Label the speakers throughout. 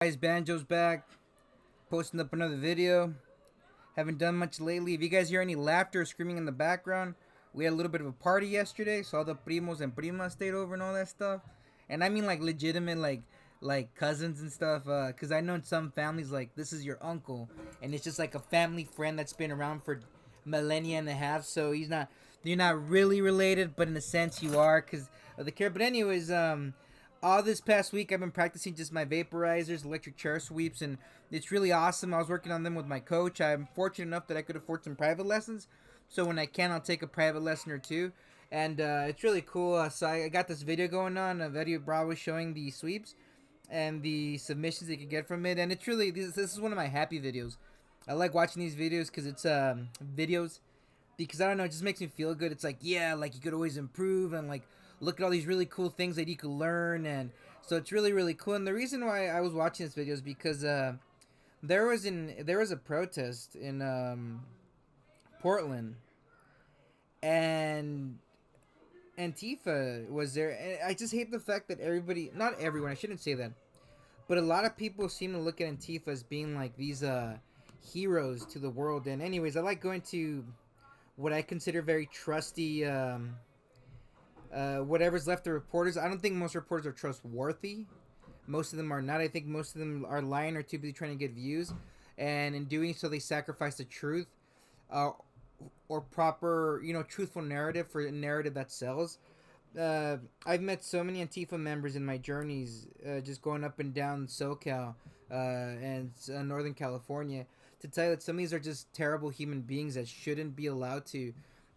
Speaker 1: Guys, Banjo's back, posting up another video. Haven't done much lately. If you guys hear any laughter or screaming in the background, we had a little bit of a party yesterday, so all the primos and primas stayed over and all that stuff. And I mean like legitimate, like cousins and stuff. Cause I know in some families like this is your uncle, and it's just like a family friend that's been around for millennia and a half. So you're not really related, but in a sense you are, cause of the care. But anyways, all this past week I've been practicing just my vaporizers, electric chair sweeps, and it's really awesome. I was working on them with my coach. I'm fortunate enough that I could afford some private lessons, so when I can, I'll take a private lesson or two. And it's really cool. So I got this video going on, a video Bravo showing the sweeps and the submissions you can get from it. And it's really, this is one of my happy videos. I like watching these videos because it's videos because I don't know, it just makes me feel good. It's like, yeah, like you could always improve and like look at all these really cool things that you could learn. And so it's really really cool. And the reason why I was watching this video is because there was a protest in Portland, and Antifa was there. And I just hate the fact that everybody, not everyone, I shouldn't say that, but a lot of people seem to look at Antifa as being like these heroes to the world. And anyways, I like going to what I consider very trusty whatever's left of reporters. I don't think most reporters are trustworthy. Most of them are not. I think most of them are lying or too busy trying to get views, and in doing so, they sacrifice the truth, uh, or proper, truthful narrative for a narrative that sells. I've met so many Antifa members in my journeys, just going up and down SoCal and Northern California, to tell you that some of these are just terrible human beings that shouldn't be allowed to.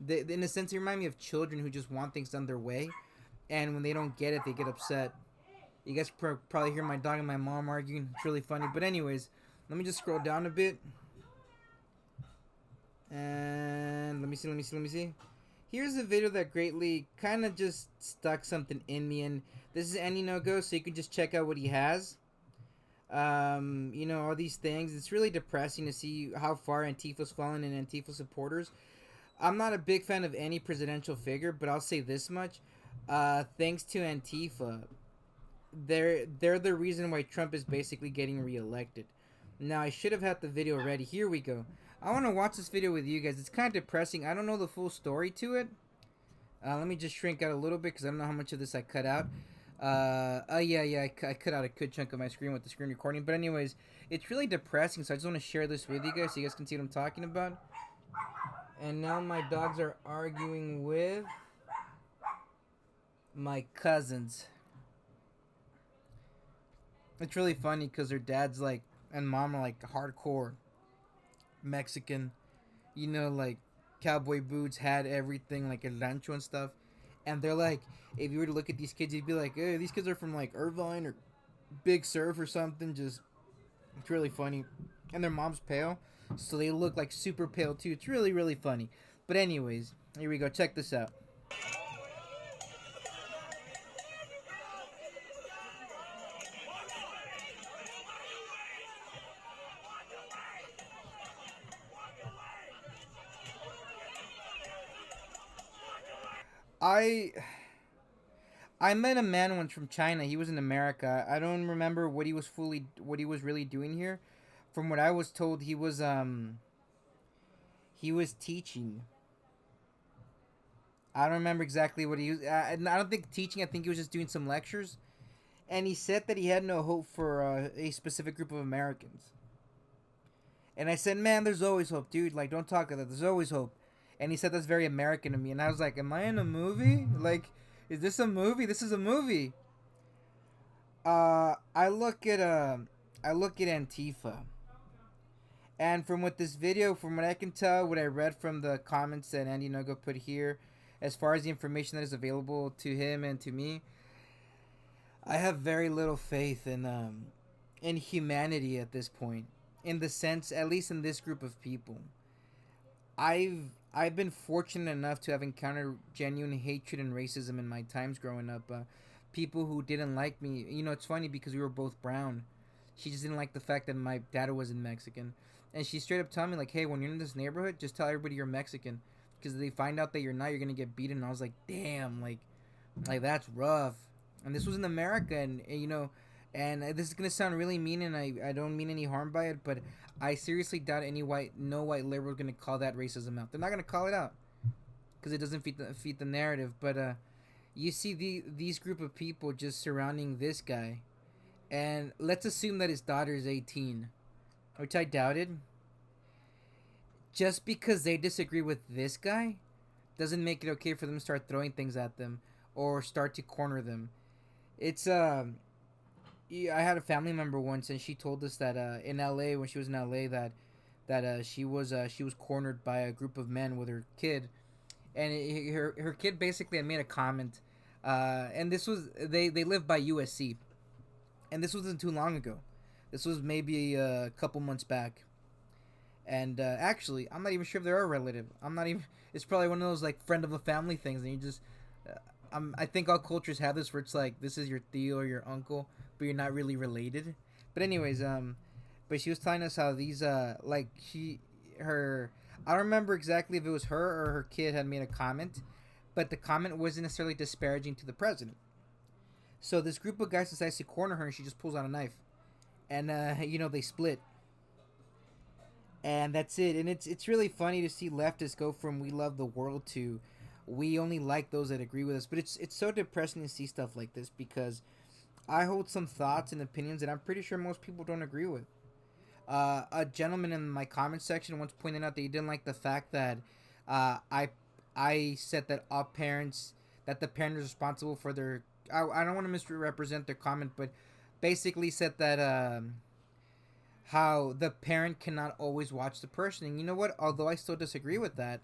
Speaker 1: In a sense, they remind me of children who just want things done their way, and when they don't get it, they get upset. You guys probably hear my dog and my mom arguing. It's really funny. But anyways, let me just scroll down a bit. And let me see. Here's a video that greatly kind of just stuck something in me. And this is Andy No Go, so you can just check out what he has. All these things. It's really depressing to see how far Antifa's fallen and Antifa supporters. I'm not a big fan of any presidential figure, but I'll say this much. Thanks to Antifa, they're the reason why Trump is basically getting reelected. Now I should have had the video ready. Here we go. I want to watch this video with you guys. It's kind of depressing. I don't know the full story to it. Let me just shrink out a little bit because I don't know how much of this I cut out. Yeah, I cut out a good chunk of my screen with the screen recording. But anyways, it's really depressing, so I just want to share this with you guys so you guys can see what I'm talking about. And now my dogs are arguing with my cousins. It's really funny because their dad's like, and mom are like hardcore Mexican, like cowboy boots, had everything, like el rancho and stuff. And they're like, if you were to look at these kids, you'd be like, hey, these kids are from like Irvine or Big Surf or something. Just, it's really funny. And their mom's pale, so they look like super pale too. It's really, really funny. But anyways, here we go. Check this out. I I met a man once from China. He was in America. I don't remember what he was really doing here. From what I was told, he was teaching. I don't remember exactly what he was. I don't think teaching. I think he was just doing some lectures. And he said that he had no hope for a specific group of Americans. And I said, man, there's always hope, dude. Like, don't talk like that. There's always hope. And he said that's very American to me. And I was like, am I in a movie? Like, is this a movie? This is a movie. I look at Antifa, and from what this video, from what I can tell, what I read from the comments that Andy Nogo put here, as far as the information that is available to him and to me, I have very little faith in humanity at this point. In the sense, at least in this group of people, I've been fortunate enough to have encountered genuine hatred and racism in my times growing up. People who didn't like me. It's funny because we were both brown. She just didn't like the fact that my dad wasn't Mexican, and she straight up told me like, "Hey, when you're in this neighborhood, just tell everybody you're Mexican, because if they find out that you're not, you're gonna get beaten." And I was like, "Damn, like that's rough." And this was in America, and And this is gonna sound really mean, and I don't mean any harm by it, but I seriously doubt no white liberal is gonna call that racism out. They're not gonna call it out because it doesn't feed the narrative. But you see these group of people just surrounding this guy, and let's assume that his daughter is 18, which I doubted. Just because they disagree with this guy doesn't make it okay for them to start throwing things at them or start to corner them. It's yeah, I had a family member once, and she told us that in L.A. when she was in L.A. that she was cornered by a group of men with her kid, and her kid basically had made a comment, and this was they live by USC, and this wasn't too long ago. This was maybe a couple months back, and actually, I'm not even sure if they're a relative. I'm not even. It's probably one of those like friend of a family things, and you just. I think all cultures have this where it's like this is your tío or your uncle, but you're not really related. But anyways, but she was telling us how these like her I don't remember exactly if it was her or her kid had made a comment, but the comment wasn't necessarily disparaging to the president. So this group of guys decides to corner her, and she just pulls out a knife, and they split, and that's it. And it's really funny to see leftists go from "we love the world" to "we only like those that agree with us." But it's so depressing to see stuff like this because I hold some thoughts and opinions that I'm pretty sure most people don't agree with. A gentleman in my comment section once pointed out that he didn't like the fact that uh, I I said that all parents that the parent is responsible for their. I don't want to misrepresent their comment, but basically said that how the parent cannot always watch the person. And you know what? Although I still disagree with that,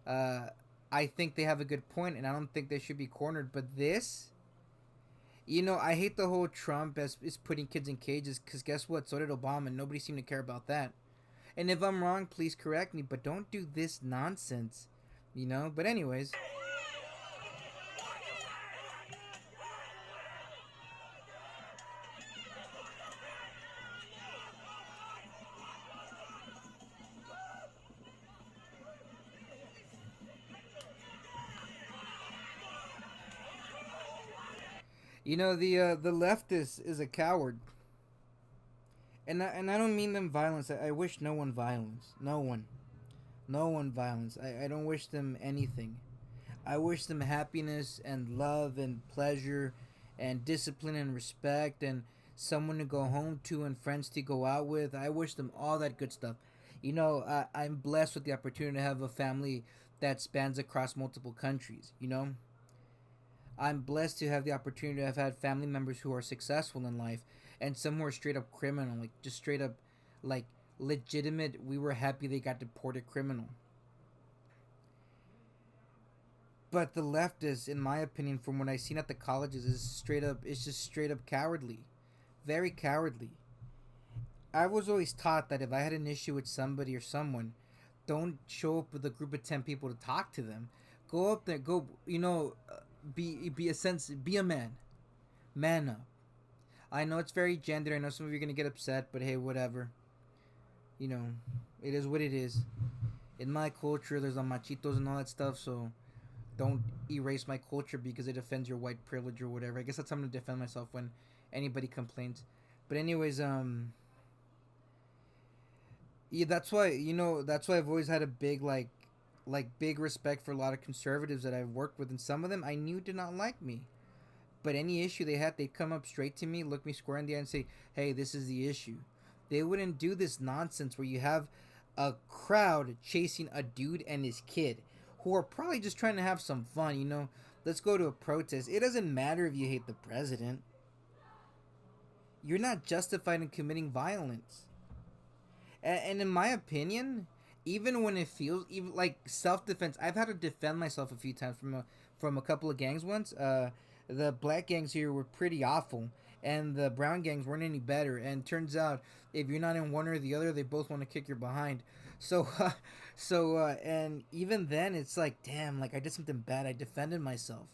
Speaker 1: uh, I think they have a good point, and I don't think they should be cornered. But this, I hate the whole Trump as is putting kids in cages because guess what? So did Obama, and nobody seemed to care about that. And if I'm wrong, please correct me, but don't do this nonsense, But anyways, the left is a coward, and I don't mean them violence. I wish no one violence, no one violence. I don't wish them anything. I wish them happiness and love and pleasure and discipline and respect and someone to go home to and friends to go out with. I wish them all that good stuff. I'm blessed with the opportunity to have a family that spans across multiple countries. I'm blessed to have the opportunity to have had family members who are successful in life and some who are straight up criminal, like just straight up, like legitimate. We were happy they got deported criminal. But the left is, in my opinion, from what I've seen at the colleges, is straight up. It's just straight up cowardly, very cowardly. I was always taught that if I had an issue with somebody or someone, don't show up with a group of 10 people to talk to them. Go up there, go, be a sense, be a man up. I know it's very gendered. I know some of you are gonna get upset, but hey, whatever. You know, it is what it is. In my culture, there's the machitos and all that stuff, so don't erase my culture because it offends your white privilege or whatever. I guess that's how I'm gonna defend myself when anybody complains. But anyways, yeah, that's why I've always had a big big respect for a lot of conservatives that I've worked with, and some of them I knew did not like me. But any issue they had, they'd come up straight to me, look me square in the eye, and say, "Hey, this is the issue." They wouldn't do this nonsense where you have a crowd chasing a dude and his kid, who are probably just trying to have some fun. Let's go to a protest. It doesn't matter if you hate the president. You're not justified in committing violence. And in my opinion, even when it feels even like self-defense, I've had to defend myself a few times from a couple of gangs once. The black gangs here were pretty awful, and the brown gangs weren't any better. And turns out, if you're not in one or the other, they both want to kick your behind. So, and even then, it's like, damn, like I did something bad. I defended myself.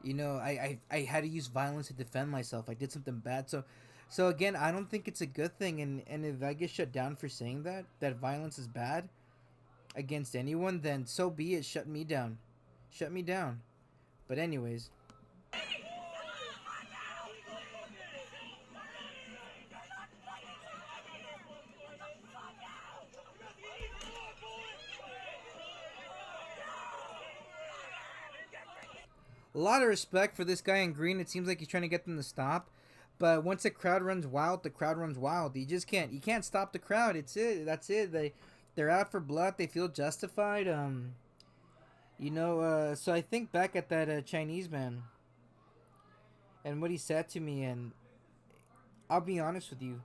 Speaker 1: I had to use violence to defend myself. I did something bad. So again, I don't think it's a good thing. And if I get shut down for saying that violence is bad against anyone, then so be it. Shut me down. Shut me down. But anyways, A lot of respect for this guy in green. It seems like he's trying to get them to stop. But once the crowd runs wild, the crowd runs wild. You can't stop the crowd. It's it. That's it. They're out for blood. They feel justified. So I think back at that Chinese man and what he said to me, and I'll be honest with you.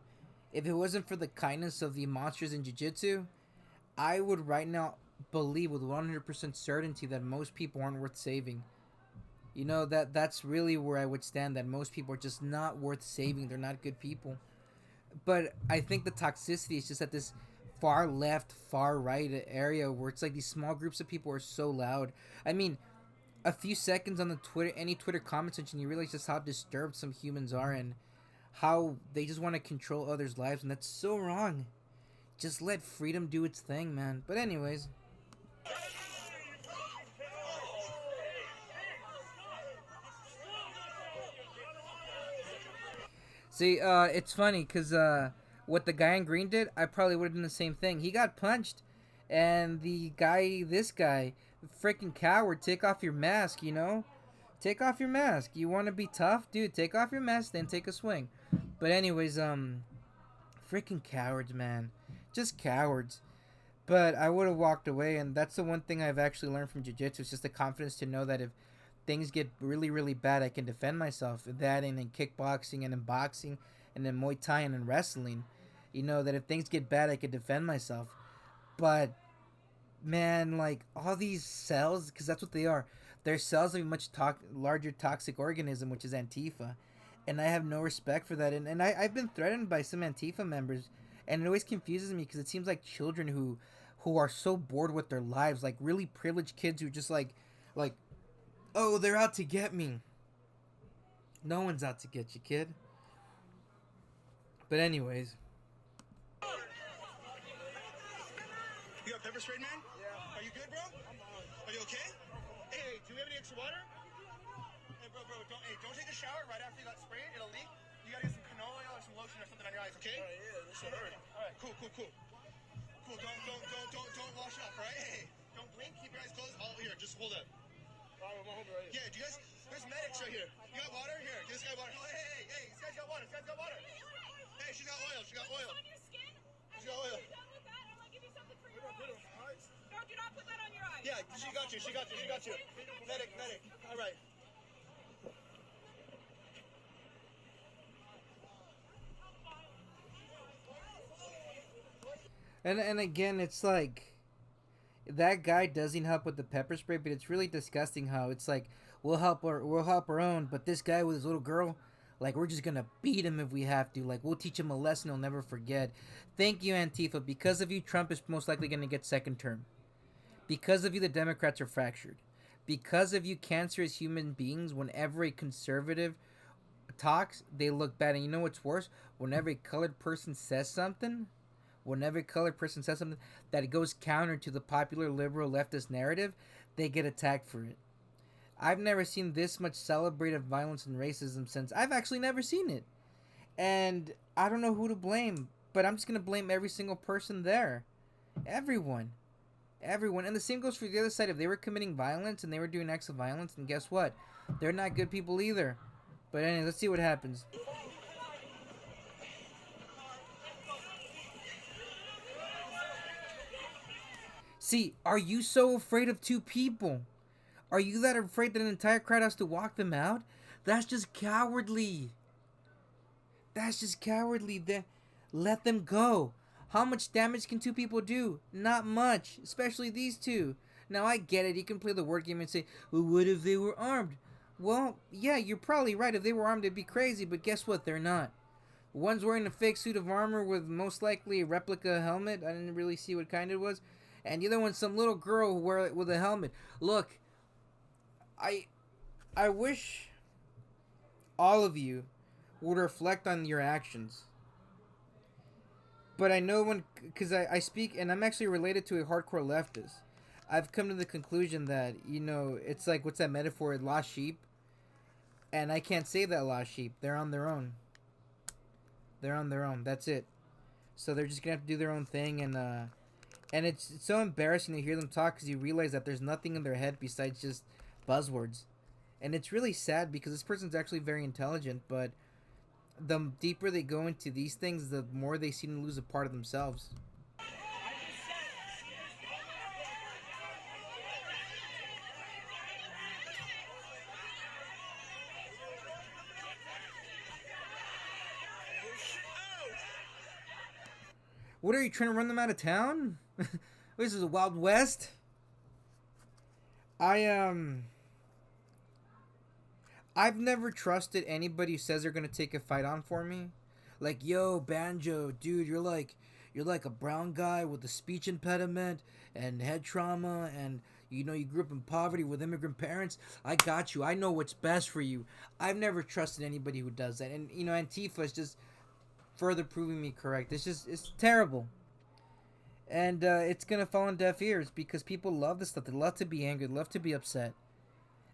Speaker 1: If it wasn't for the kindness of the monsters in jiu-jitsu, I would right now believe with 100% certainty that most people aren't worth saving. That's really where I would stand, that most people are just not worth saving. They're not good people. But I think the toxicity is just at this far left, far right area where it's like these small groups of people are so loud. I mean, a few seconds on the any Twitter comment section, you realize just how disturbed some humans are and how they just want to control others' lives, and that's so wrong. Just let freedom do its thing, man. But anyways, see, it's funny because what the guy in green did, I probably would have done the same thing. He got punched, and this guy, freaking coward, take off your mask. Take off your mask. You want to be tough, dude? Take off your mask, then take a swing. But anyways, freaking cowards, man, just cowards. But I would have walked away, and that's the one thing I've actually learned from jiu-jitsu. It's just the confidence to know that if things get really, really bad, I can defend myself. That and in kickboxing and in boxing and in Muay Thai and in wrestling. That if things get bad, I can defend myself. But, man, like, all these cells, because that's what they are. They're cells of a much larger toxic organism, which is Antifa. And I have no respect for that. And I've been threatened by some Antifa members. And it always confuses me because it seems like children who are so bored with their lives, like really privileged kids who just like, oh, they're out to get me. No one's out to get you, kid. But anyways.
Speaker 2: You got pepper spray, man? Yeah. Are you good, bro? Are you okay? Hey, do you have any extra water? Hey, bro, don't take a shower right after you got sprayed. It'll leak. You gotta get some canola oil or some lotion or something on your eyes, okay? All right, yeah, this should hurt. All right, cool. Cool, don't wash up, all right? Hey, don't blink, keep your eyes closed. Oh, here, just hold up. All right, right here. Yeah, do you guys, there's medics right here. You got water? Here, give this guy water. Oh, hey, this guy's got water, Hey, she's got oil.
Speaker 3: It's on your skin.
Speaker 2: She's got oil.
Speaker 3: You're done with that, I want to give you something for your eyes. No, do not put that on your eyes.
Speaker 2: Yeah, she got you. Medic. All right.
Speaker 1: And again, it's like that guy doesn't help with the pepper spray, but it's really disgusting how it's like we'll help our own, but this guy with his little girl, like we're just gonna beat him if we have to. Like we'll teach him a lesson he'll never forget. Thank you, Antifa. Because of you, Trump is most likely gonna get second term. Because of you, the Democrats are fractured. Because of you, cancerous human beings, whenever a conservative talks, they look bad. And you know what's worse? Whenever a colored person says something that it goes counter to the popular liberal leftist narrative, they get attacked for it. I've never seen this much celebrated violence and racism since I've actually never seen it. And I don't know who to blame, but I'm just going to blame every single person there. Everyone. And the same goes for the other side. If they were committing violence and they were doing acts of violence, then guess what? They're not good people either. But anyway, let's see what happens. See, are you so afraid of two people? Are you that afraid that an entire crowd has to walk them out? That's just cowardly. Let them go. How much damage can two people do? Not much, especially these two. Now I get it, you can play the word game and say, well, what if they were armed? Well, yeah, you're probably right. If they were armed, it'd be crazy, but guess what? They're not. One's wearing a fake suit of armor with most likely a replica helmet. I didn't really see what kind it was. And the other one's some little girl who wear it with a helmet. Look, I wish all of you would reflect on your actions. But I know because I speak, and I'm actually related to a hardcore leftist. I've come to the conclusion that, it's like, what's that metaphor? Lost sheep. And I can't save that lost sheep. They're on their own. That's it. So they're just going to have to do their own thing. And it's so embarrassing to hear them talk because you realize that there's nothing in their head besides just buzzwords. And it's really sad because this person's actually very intelligent, but the deeper they go into these things, the more they seem to lose a part of themselves. What are you trying to run them out of town? This is a Wild West. I I've never trusted anybody who says they're gonna take a fight on for me. Like, yo, Banjo, dude, you're like a brown guy with a speech impediment and head trauma, and you grew up in poverty with immigrant parents. I got you. I know what's best for you. I've never trusted anybody who does that, and Antifa is just further proving me correct. It's terrible. And it's gonna fall on deaf ears because people love this stuff. They love to be angry, they love to be upset,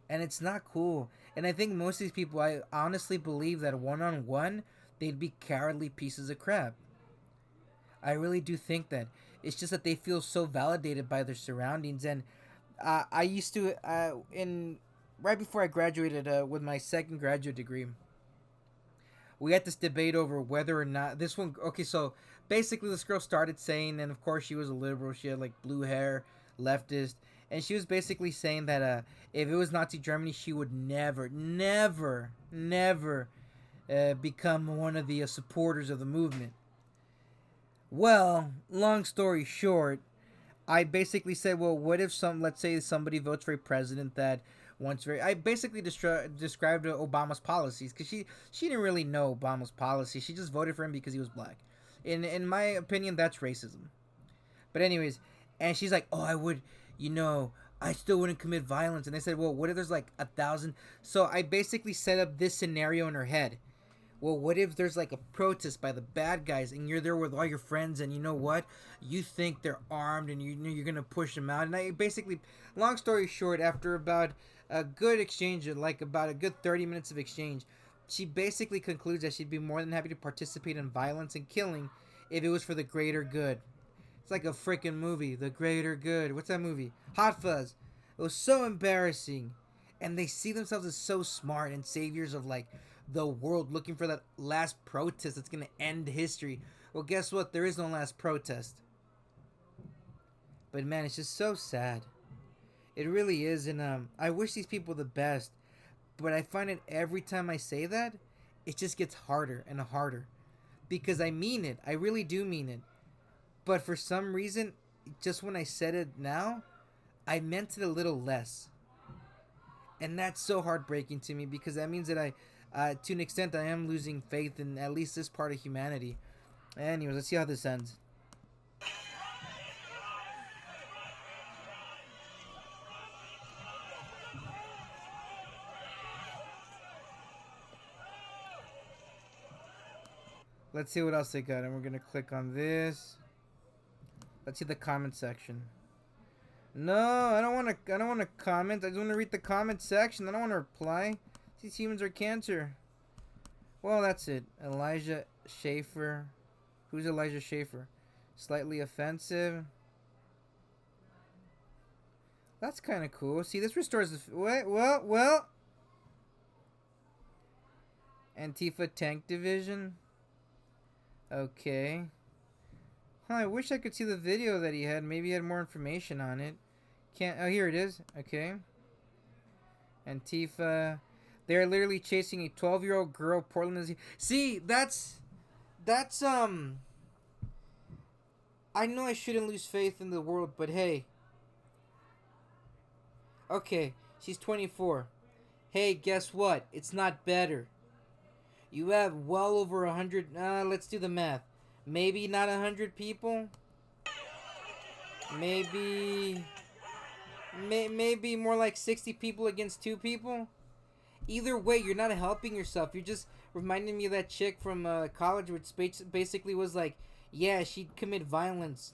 Speaker 1: and it's not cool. And I think most of these people, I honestly believe that one-on-one, they'd be cowardly pieces of crap. I really do think that. It's just that they feel so validated by their surroundings. And I used to, in right before I graduated with my second graduate degree, we had this debate over whether or not this one. Okay, so basically, this girl started saying, and of course, she was a liberal. She had like blue hair, leftist, and she was basically saying that if it was Nazi Germany, she would never, never, never become one of the supporters of the movement. Well, long story short, I basically said, well, what if let's say somebody votes for a president that wants I basically described Obama's policies because she didn't really know Obama's policies. She just voted for him because he was black. In my opinion, that's racism. But anyways, and she's like, oh, I would, I still wouldn't commit violence. And I said, well, what if there's like 1,000? So I basically set up this scenario in her head. Well, what if there's like a protest by the bad guys and you're there with all your friends and you know what? You think they're armed and you're going to push them out. And I basically, long story short, after about a good exchange, like about a good 30 minutes of exchange, she basically concludes that she'd be more than happy to participate in violence and killing if it was for the greater good. It's like a freaking movie, The Greater Good. What's that movie? Hot Fuzz. It was so embarrassing. And they see themselves as so smart and saviors of like the world, looking for that last protest that's going to end history. Well, guess what? There is no last protest. But man, it's just so sad. It really is. And I wish these people the best. But I find it every time I say that, it just gets harder and harder. Because I mean it. I really do mean it. But for some reason, just when I said it now, I meant it a little less. And that's so heartbreaking to me because that means that to an extent, I am losing faith in at least this part of humanity. Anyways, let's see how this ends. Let's see what else they got, and we're gonna click on this. Let's see the comment section. No, I don't want to. I don't want to comment. I just want to read the comment section. I don't want to reply. These humans are cancer. Well, that's it. Elijah Schaefer. Who's Elijah Schaefer? Slightly offensive. That's kind of cool. See, this restores the. Well. Antifa Tank Division. Okay. Huh, I wish I could see the video that he had. Maybe he had more information on it. Can't. Oh, here it is. Okay. Antifa. They're literally chasing a 12-year-old girl. Portland is. See, that's. I know I shouldn't lose faith in the world, but hey. Okay, she's 24. Hey, guess what? It's not better. You have well over 100. Let's do the math. Maybe not 100 people. Maybe more like 60 people against 2 people. Either way, you're not helping yourself. You're just reminding me of that chick from college, which basically was like, yeah, she'd commit violence.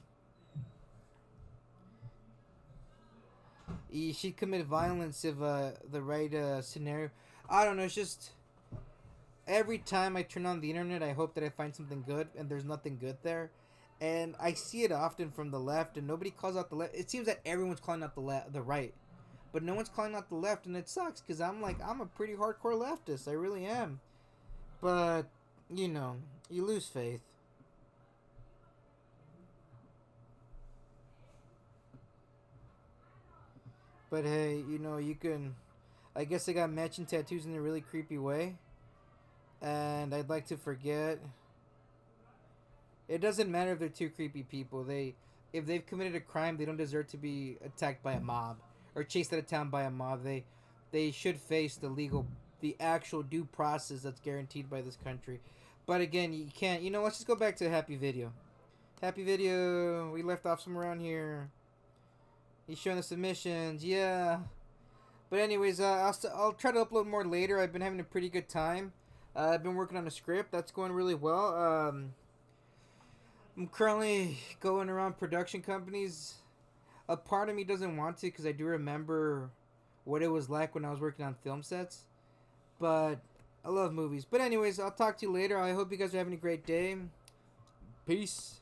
Speaker 1: She'd commit violence if the right scenario. I don't know. It's just every time I turn on the internet, I hope that I find something good, and there's nothing good there. And I see it often from the left, and nobody calls out the left. It seems that everyone's calling out the right. but no one's calling out the left, and it sucks because I'm a pretty hardcore leftist. I really am. But you know, you lose faith. But hey, you know, you can. I guess I got matching tattoos in a really creepy way. And I'd like to forget. It doesn't matter if they're two creepy people. If they've committed a crime, they don't deserve to be attacked by a mob or chased out of town by a mob. They should face the actual due process that's guaranteed by this country. But again, you can't. You know, let's just go back to a happy video. Happy video. We left off somewhere around here. He's showing the submissions. Yeah. But anyways, I'll try to upload more later. I've been having a pretty good time. I've been working on a script that's going really well. I'm currently going around production companies. A part of me doesn't want to because I do remember what it was like when I was working on film sets. But I love movies. But anyways, I'll talk to you later. I hope you guys are having a great day. Peace.